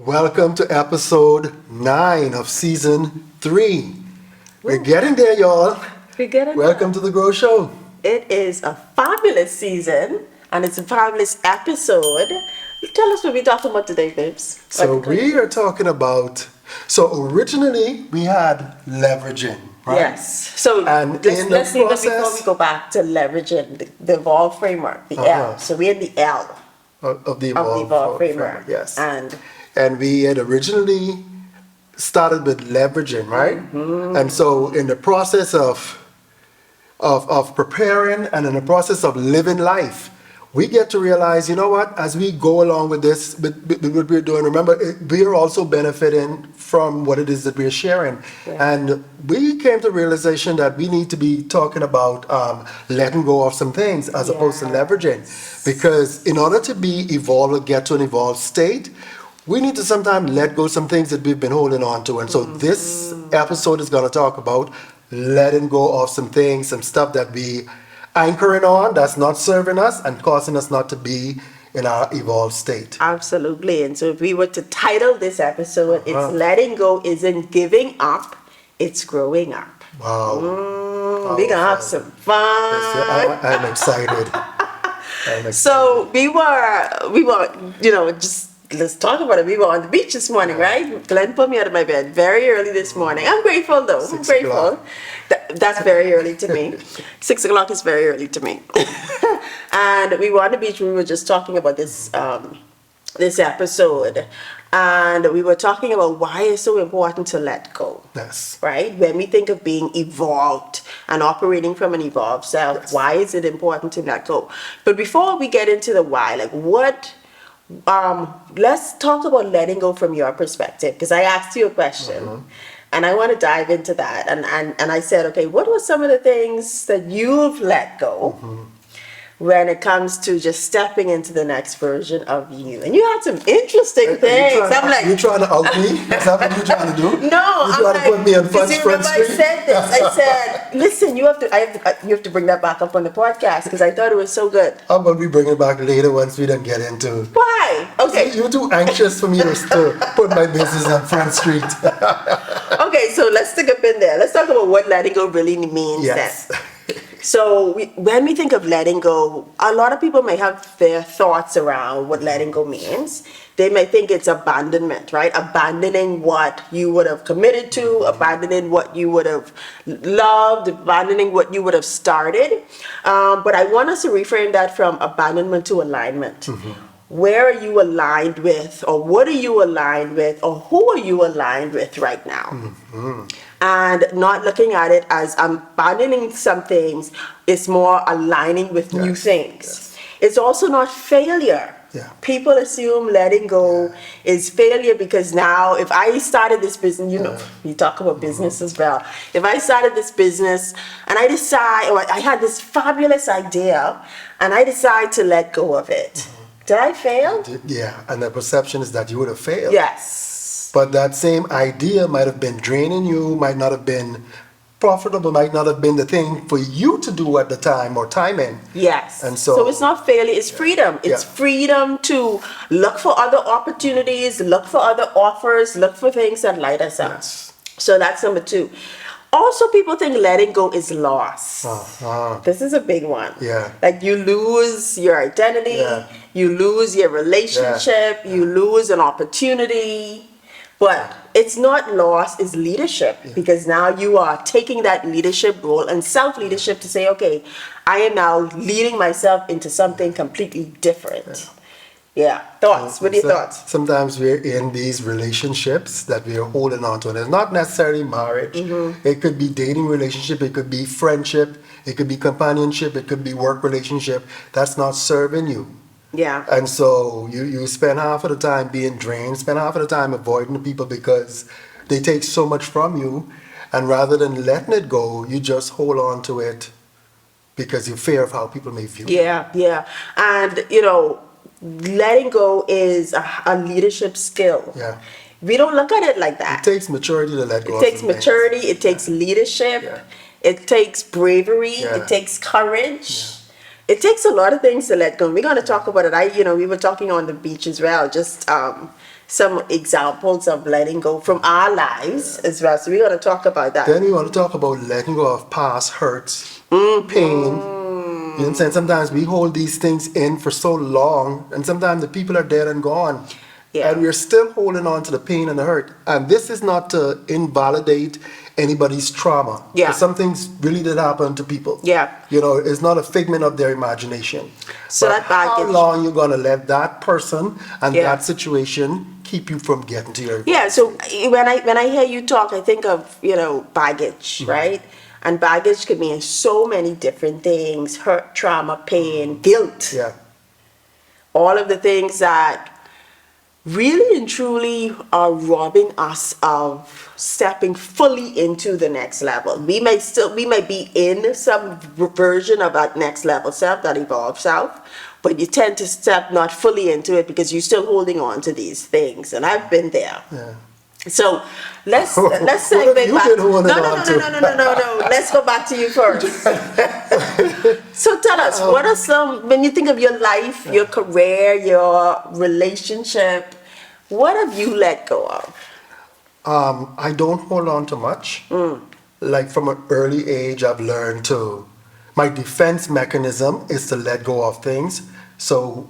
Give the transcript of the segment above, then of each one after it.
Welcome to episode 9 of season 3. We're getting there, y'all. We're getting Welcome to the Grow Show. It is a fabulous season and it's a fabulous episode. Tell us what we're talking about today, babes. So we are talking about, originally we had leveraging, right? Yes. So And in the let's see process- before we go back to leveraging the Evolve framework, the L. So we're in the L Of the of the Evolve framework. Yes. And we had originally started with leveraging, right? And so in the process of preparing and in the process of living life, we get to realize, you know what, as we go along with this, with what we're doing, remember, we are also benefiting from what it is that we're sharing. Yeah. And we came to realization that we need to be talking about letting go of some things as opposed to leveraging. Because in order to be evolved or get to an evolved state, we need to sometimes let go some things that we've been holding on to. And so this episode is going to talk about letting go of some things, some stuff that we anchoring on that's not serving us and causing us not to be in our evolved state. absolutely. And so if we were to title this episode, it's letting go isn't giving up, it's growing up. Wow. We're gonna have some fun. I'm excited. So we were, just let's talk about it. We were on the beach this morning, right? Glenn put me out of my bed very early this morning. I'm grateful though. I'm 6 grateful. o'clock. That's very early to me. 6 o'clock is very early to me. And we were on the beach. We were just talking about this this episode, and we were talking about why it's so important to let go. Yes. Right? When we think of being evolved and operating from an evolved self, why is it important to let go? But before we get into the why, let's talk about letting go from your perspective, because I asked you a question and I want to dive into that. And I said, okay, what were some of the things that you've let go when it comes to just stepping into the next version of you? And you had some interesting things. You trying to out me? Is that what you're trying to do? No, you trying to put me on front remember street? I said this. I said, listen, you have to bring that back up on the podcast because I thought it was so good. How about we bring it back later once we don't get into? Why? Okay. You're too anxious for me to put my business on Front Street. Okay, so let's stick up in there. Let's talk about what letting go really means Yes. then. So when we think of letting go, a lot of people may have their thoughts around what letting go means. They may think it's abandonment, right? Abandoning what you would have committed to, abandoning what you would have loved, abandoning what you would have started. But I want us to reframe that from abandonment to alignment. Where are you aligned with, or what are you aligned with, or who are you aligned with right now? And not looking at it as abandoning some things, it's more aligning with new things. It's also not failure. Yeah. People assume letting go is failure because now if I started this business, we talk about business as well. If I started this business and I decide, or I had this fabulous idea and I decide to let go of it, did I fail? Yeah, and the perception is that you would have failed. Yes. But that same idea might have been draining you, might not have been profitable, might not have been the thing for you to do at the time or timing. Yes. And so it's not failure, it's freedom. It's freedom to look for other opportunities, look for other offers, look for things that light us up. Yes. So that's number 2. Also, people think letting go is loss. This is a big one. Yeah. Like you lose your identity, you lose your relationship, you lose an opportunity. But it's not loss, it's leadership, because now you are taking that leadership role and self-leadership to say, okay, I am now leading myself into something completely different. Thoughts? What are your thoughts? Sometimes we're in these relationships that we are holding on to, and it's not necessarily marriage. It could be dating relationship, it could be friendship, it could be companionship, it could be work relationship. That's not serving you. Yeah. And so you spend half of the time being drained, spend half of the time avoiding the people because they take so much from you. And rather than letting it go, you just hold on to it because you fear of how people may view you. Yeah. And, letting go is a leadership skill. Yeah. We don't look at it like that. It takes maturity to let go. It takes maturity, it takes leadership, it takes bravery, it takes courage. It takes a lot of things to let go. We're going to talk about it. We were talking on the beach as well, just some examples of letting go from our lives as well. So we're going to talk about that. Then we want to talk about letting go of past hurts, pain. You know what I'm saying? Sometimes we hold these things in for so long, and sometimes the people are dead and gone. Yeah. And we're still holding on to the pain and the hurt. And this is not to invalidate anybody's trauma. Yeah. 'Cause some things really did happen to people. Yeah. You know, it's not a figment of their imagination. So But that baggage- how long you gonna let that person and Yeah. that situation keep you from getting to your Yeah, so when I hear you talk, I think of, baggage, right? And baggage could mean so many different things: hurt, trauma, pain, guilt. Yeah. All of the things that really and truly are robbing us of stepping fully into the next level. We may be in some version of that next level self, that evolved self, but you tend to step not fully into it because you're still holding on to these things. And I've been there. Yeah. So let's What segue have you back. been holding No. on to? No. Let's go back to you first. So tell us, what are some, when you think of your life, your career, your relationship, what have you let go of? I don't hold on to much. Like from an early age, I've learned my defense mechanism is to let go of things. So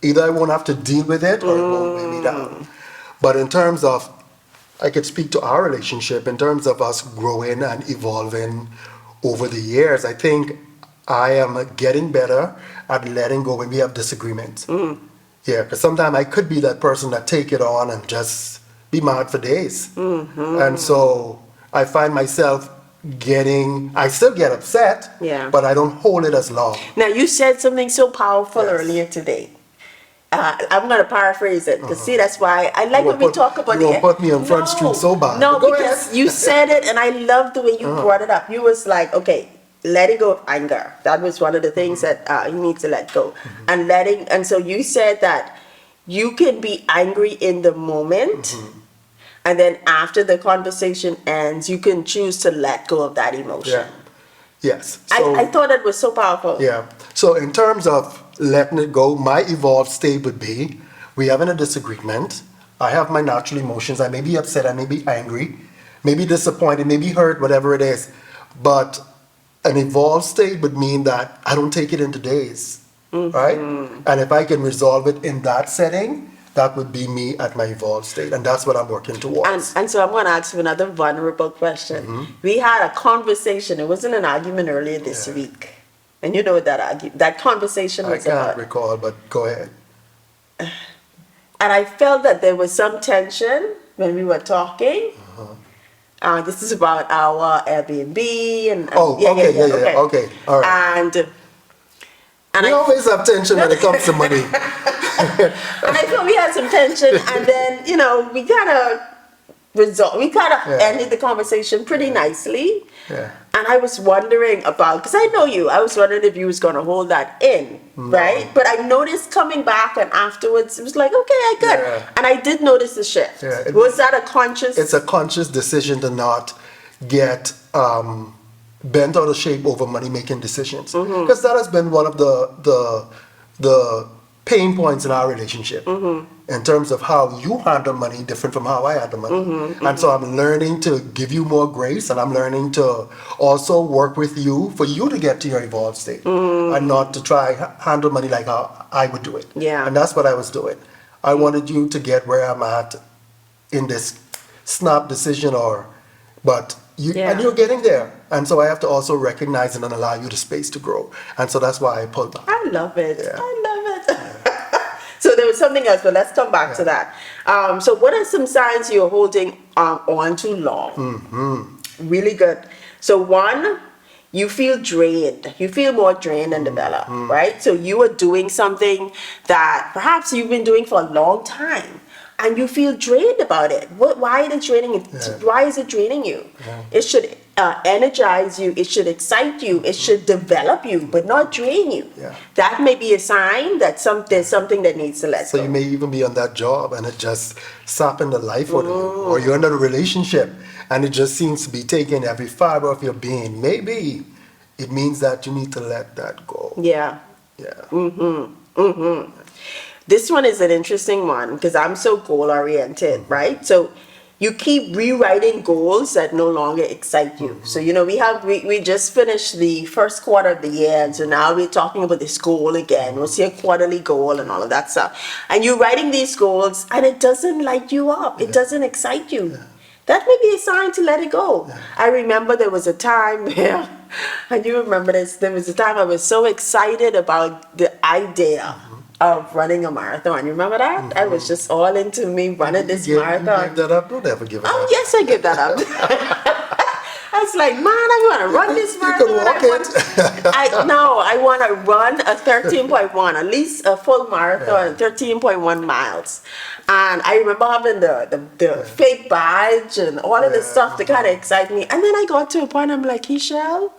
either I won't have to deal with it or it won't weigh me down. But in terms of, I could speak to our relationship, in terms of us growing and evolving over the years, I think I am getting better at letting go when we have disagreements. Yeah, because sometimes I could be that person that take it on and just be mad for days. And so I find myself I still get upset, Yeah. but I don't hold it as long. Now, you said something so powerful Yes. earlier today. I'm going to paraphrase it because, see, that's why I like You when we won't talk about you won't put me on Front Street so bad. No, Go because ahead. you said it and I love the way you brought it up. You was like, okay, letting go of anger. That was one of the things that you need to let go. And so you said that you can be angry in the moment. And then after the conversation ends, you can choose to let go of that emotion. Yeah. Yes. So, I thought that was so powerful. yeah. So in terms of letting it go, my evolved state would be, we having a disagreement. I have my natural emotions. I may be upset. I may be angry, maybe disappointed, maybe hurt, whatever it is. But an evolved state would mean that I don't take it into days, right? And if I can resolve it in that setting, that would be me at my evolved state. And that's what I'm working towards. And so I'm going to ask you another vulnerable question. We had a conversation. It wasn't an argument earlier this week. And you know what that conversation I was can't about. recall, but go ahead. And I felt that there was some tension when we were talking. This is about our Airbnb and Oh, okay, okay, all right. And We I always have tension when it comes to money. and I felt we had some tension, and then we kind of ended the conversation pretty nicely. Yeah. And I was wondering because I know you, I was wondering if you was going to hold that in, right? But I noticed coming back and afterwards, it was like, okay, I got Yeah. And I did notice the shift. Yeah, Was that a conscious? It's a conscious decision to not get bent out of shape over money-making decisions. Because that has been one of the pain points in our relationship. In terms of how you handle money, different from how I handle money. And so I'm learning to give you more grace, and I'm learning to also work with you for you to get to your evolved state, and not to try handle money like how I would do it. Yeah. And that's what I was doing. I wanted you to get where I'm at in this snap decision, and you're getting there. And so I have to also recognize and then allow you the space to grow. And so that's why I pulled back. I love it. Yeah. I love it. So there was something else, but let's come back to that. So what are some signs you're holding on too long? Really good. So one, you feel drained. You feel more drained and developed, right? So you are doing something that perhaps you've been doing for a long time, and you feel drained about it. Why is it draining you? Yeah. Why is it draining you? Yeah. It should energize you. It should excite you. It should develop you, but not drain you. Yeah. That may be a sign that there's something that needs to let So go. you may even be on that job and it just sapping the life out of you. Or you're in a relationship and it just seems to be taking every fiber of your being. Maybe it means that you need to let that go. Yeah. Yeah. This one is an interesting one because I'm so goal oriented, right? So you keep rewriting goals that no longer excite you. So, we just finished the first quarter of the year, and so now we're talking about this goal again. We'll see a quarterly goal and all of that stuff. And you're writing these goals, and it doesn't light you up, it doesn't excite you. That may be a sign to let it go. I remember there was a time where, and you remember this, there was a time I was so excited about the idea of running a marathon. You remember that? I was just all into me running this marathon. You gave that up? Don't ever give it up. Oh, yes, I give that up. I was like, man, I want to run this marathon. You can walk I want to run a 13.1, at least a full marathon, 13.1 miles. And I remember having the fake badge and all of this stuff to kind of excite me. And then I got to a point, I'm like, Michelle,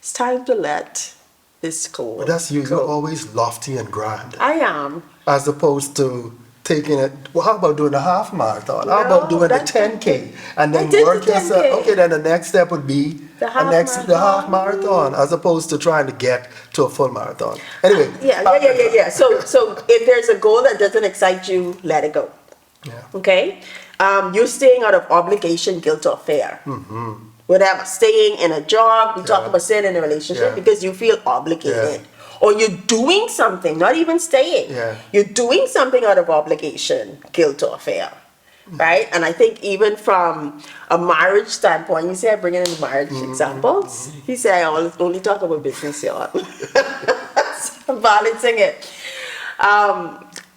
it's time to let this go. But that's you. You're always lofty and grand. I am. As opposed to taking it, well, how about doing a half marathon? How about doing the 10K? And then work yourself. Okay, then the next step would be the half marathon, as opposed to trying to get to a full marathon. Anyway. Yeah. So if there's a goal that doesn't excite you, let it go. Yeah. Okay? You're staying out of obligation, guilt, or fear. Whatever. Staying in a job, we talk about staying in a relationship because you feel obligated. Or you're doing something, not even staying. You're doing something out of obligation, guilt, or fear. Right? And I think even from a marriage standpoint, you see I bring in the marriage examples. You say I only talk about business, y'all. So I'm balancing it.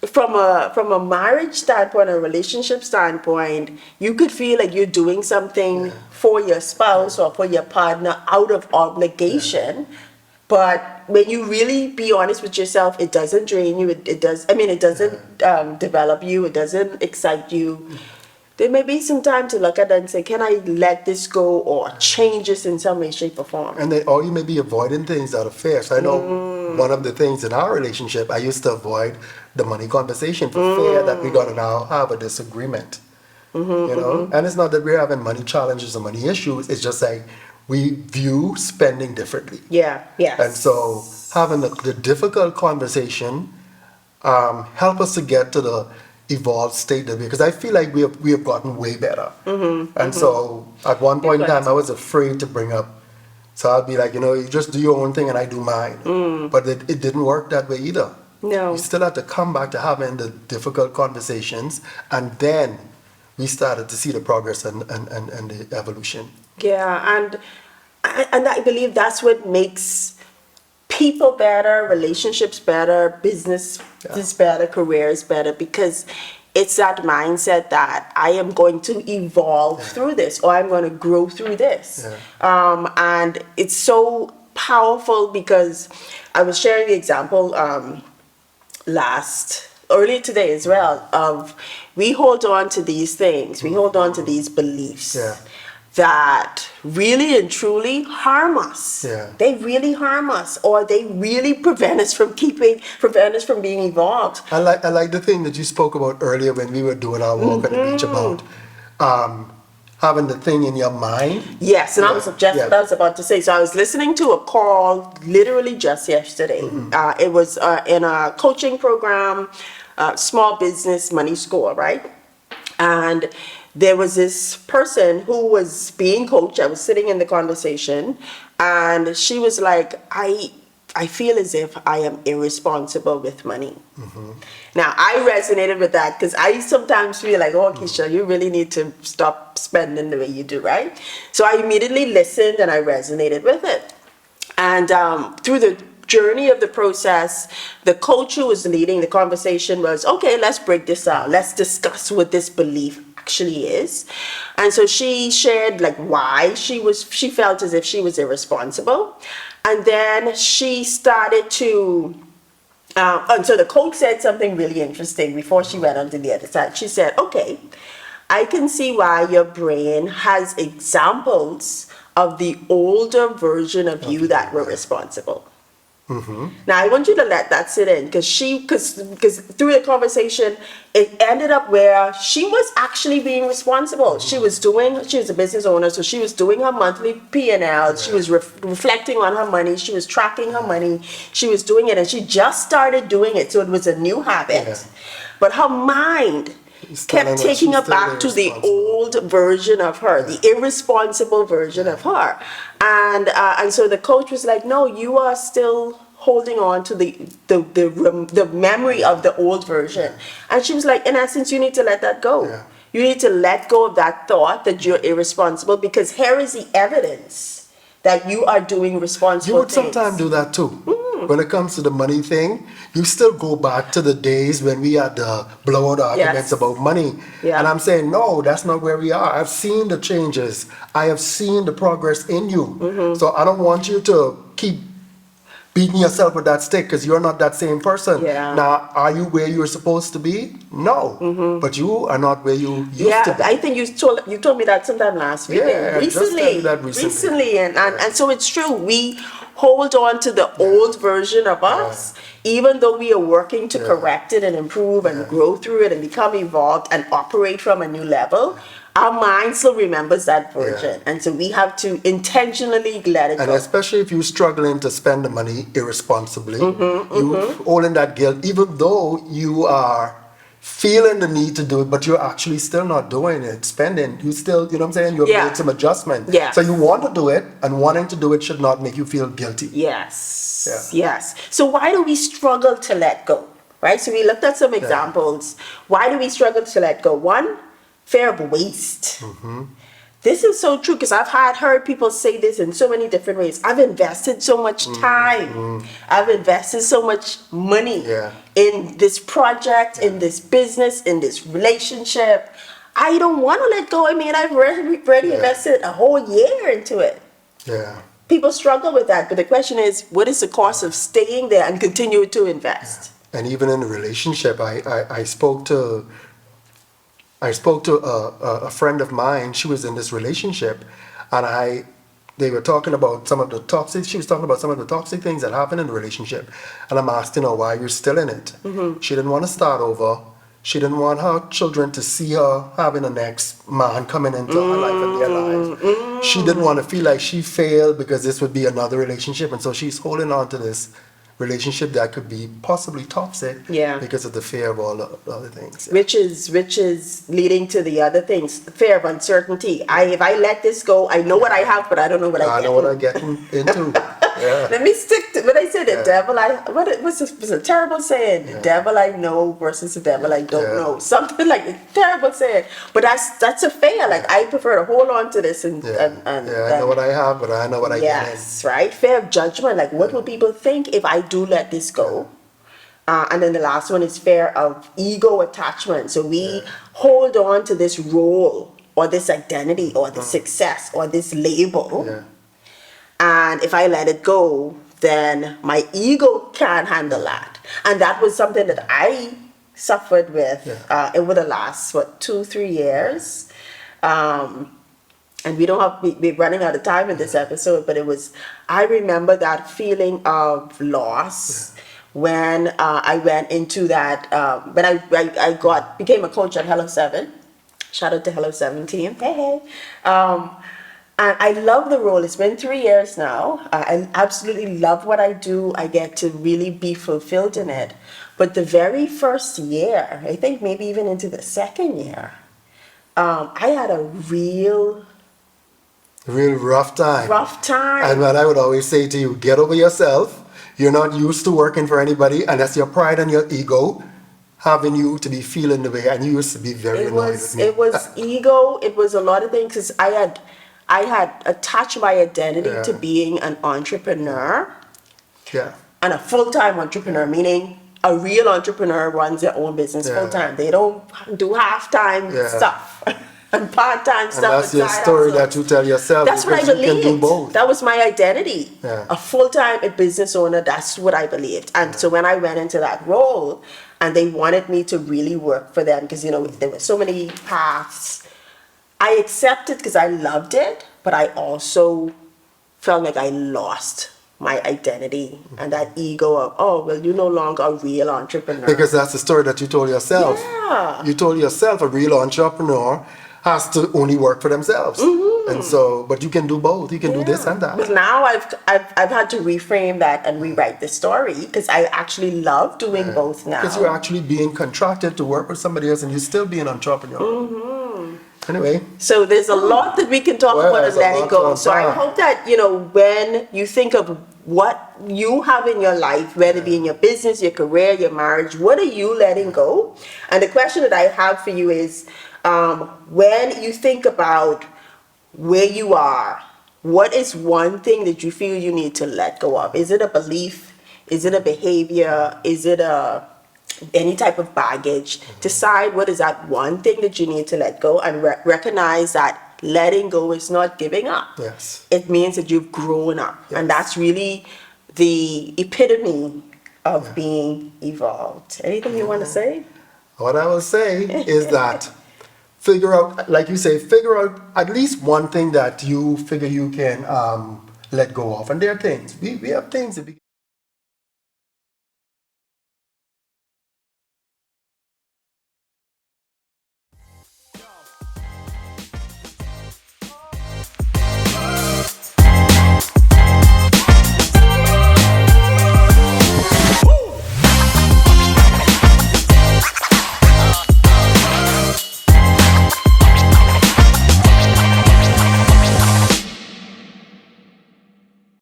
From a marriage standpoint, a relationship standpoint, you could feel like you're doing something for your spouse or for your partner out of obligation. But when you really be honest with yourself, it doesn't drain you. It doesn't develop you. It doesn't excite you. There may be some time to look at that and say, can I let this go or change this in some way, shape, or form? Or you may be avoiding things out of fear. So I know one of the things in our relationship, I used to avoid the money conversation for fear that we're going to now have a disagreement. And it's not that we're having money challenges or money issues. It's just like we view spending differently. And so having the difficult conversation help us to get to the evolved state that because I feel like we have gotten way better. So at one point in time, I was afraid to bring up. So I'd be like, you just do your own thing and I do mine. But it didn't work that way either. No. You still have to come back to having the difficult conversations, and then we started to see the progress and the evolution. Yeah, and I believe that's what makes people better, relationships better, business is better, careers better, because it's that mindset that I am going to evolve through this, or I'm going to grow through this. And it's so powerful because I was sharing the example earlier today as well, of we hold on to these things, we hold on to these beliefs that really and truly harm us. They really harm us, or they really prevent us from being evolved. I like the thing that you spoke about earlier when we were doing our walk at the beach about having the thing in your mind. Yes, and I was just what I was about to say. So I was listening to a call literally just yesterday. It was in a coaching program, small business money score, right? And there was this person who was being coached. I was sitting in the conversation, and she was like, I feel as if I am irresponsible with money. Now, I resonated with that because I sometimes feel like, oh, Keisha, you really need to stop spending the way you do, right? So I immediately listened and I resonated with it. And through the journey of the process, the coach who was leading the conversation was, okay, let's break this out. Let's discuss what this belief actually is. And so she shared like why she felt as if she was irresponsible. And then she started to, and so the coach said something really interesting before she went on to the other side. She said, okay, I can see why your brain has examples of the older version of you that were responsible. Now I want you to let that sit in, because through the conversation, it ended up where she was actually being responsible. She was a business owner, so she was doing her monthly P&L. She was reflecting on her money. She was tracking her money. She was doing it, and she just started doing it, so it was a new habit. Yeah. But her mind It's telling kept her taking her she's still back to the irresponsible. old version of her, the irresponsible version of her. And so the coach was like, no, you are still holding on to the memory of the old version. And she was like, in essence, you need to let that go. Yeah. You need to let go of that thought that you're irresponsible, because here is the evidence that you are doing responsible You would things. sometimes do that too. When it comes to the money thing, you still go back to the days when we had the blowout arguments Yes. about money. Yeah. And I'm saying, no, that's not where we are. I've seen the changes. I have seen the progress in you. Mm-hmm. So I don't want you to keep beating yourself with that stick, because you're not that same person. Yeah. Now, are you where you're supposed to be? No. But you are not where you used to be. I think you told me that sometime last week. Yeah, I just told you that recently. And so it's true. We hold on to the old version of us, even though we are working to correct it and improve and grow through it and become evolved and operate from a new level. Our mind still remembers that version, and so we have to intentionally let it And go. especially if you're struggling to spend the money irresponsibly, Mm-hmm, you holding that guilt, even though you are feeling the need to do it, but you're actually still not doing it, spending. You still, you know what I'm saying? You've Yeah. made some adjustment. Yeah. So you want to do it, and wanting to do it should not make you feel guilty. Yes. Yes. So why do we struggle to let go? Right? So we looked at some examples. Why do we struggle to let go? One, fear of waste. This is so true, because I've heard people say this in so many different ways. I've invested so much time. I've invested so much money in this project, in this business, in this relationship. I don't want to let go. I mean, I've already invested a whole year into it. Yeah. People struggle with that, but the question is, what is the cost of staying there and continue to invest? And even in a relationship, I spoke to a friend of mine. She was in this relationship, and they were talking about some of the toxic. She was talking about some of the toxic things that happen in the relationship, and I'm asking her why you're still in it. She didn't want to start over. She didn't want her children to see her having a next man coming into her life and their lives. She didn't want to feel like she failed because this would be another relationship, and so she's holding on to this relationship that could be possibly toxic because of the fear of all the other things. Which is leading to the other things, fear of uncertainty. If I let this go, I know what I have, but I don't know what I get. I know what I get into. Yeah. Let me stick to what I said. The devil what's a terrible saying? The devil I know versus the devil I don't know. Something like a terrible saying. But that's a fear. Like I prefer to hold on to this and I know what I have, but I know what I get in. Yes, right. Fear of judgment. Like what will people think if I do let this go? And then the last one is fear of ego attachment. So we hold on to this role or this identity or this success or this label. And if I let it go, then my ego can't handle that. And that was something that I suffered with over the last, 2-3 years. And we don't have, we're running out of time in this episode, but I remember that feeling of loss when I went into that, when I became a coach at Hello 7. Shout out to Hello 7 team. Hey. And I love the role. It's been 3 years now. I absolutely love what I do. I get to really be fulfilled in it. But the very first year, I think maybe even into the second year, I had a real rough time. And what I would always say to you, get over yourself. You're not used to working for anybody, and that's your pride and your ego having you to be feeling the way. And you used to be very annoyed with me. It was ego. It was a lot of things, because I had attached my identity to being an entrepreneur. And a full-time entrepreneur, meaning a real entrepreneur runs their own business full-time. They don't do half-time stuff and part-time stuff. And that's your story that you tell yourself. That's what I because you believed. can do both. That was my identity. A full-time business owner, that's what I believed. And so when I went into that role, and they wanted me to really work for them, because, there were so many paths, I accepted because I loved it, but I also felt like I lost my identity and that ego of, oh, well, you're no longer a real entrepreneur. Because that's the story that you told yourself. Yeah. You told yourself a real entrepreneur has to only work for themselves. And so, but you can do both. You can do this and But that. now I've had to reframe that and rewrite the story because I actually love doing both now. Because you're actually being contracted to work with somebody else and you still be an entrepreneur. Anyway, So there's a lot that we can talk Well, about there's and a letting lot go. to So I unpack. hope that, when you think of what you have in your life, whether it be in your business, your career, your marriage, what are you letting go? And the question that I have for you is, when you think about where you are, what is one thing that you feel you need to let go of? Is it a belief? Is it a behavior? Is it any type of baggage? Decide what is that one thing that you need to let go and recognize that letting go is not giving up. yes. It means that you've grown up. And that's really the epitome of being evolved. Anything you want to say? What I will say is that figure out, like you say, figure out at least one thing that you figure you can let go of. And there are things. We have things that we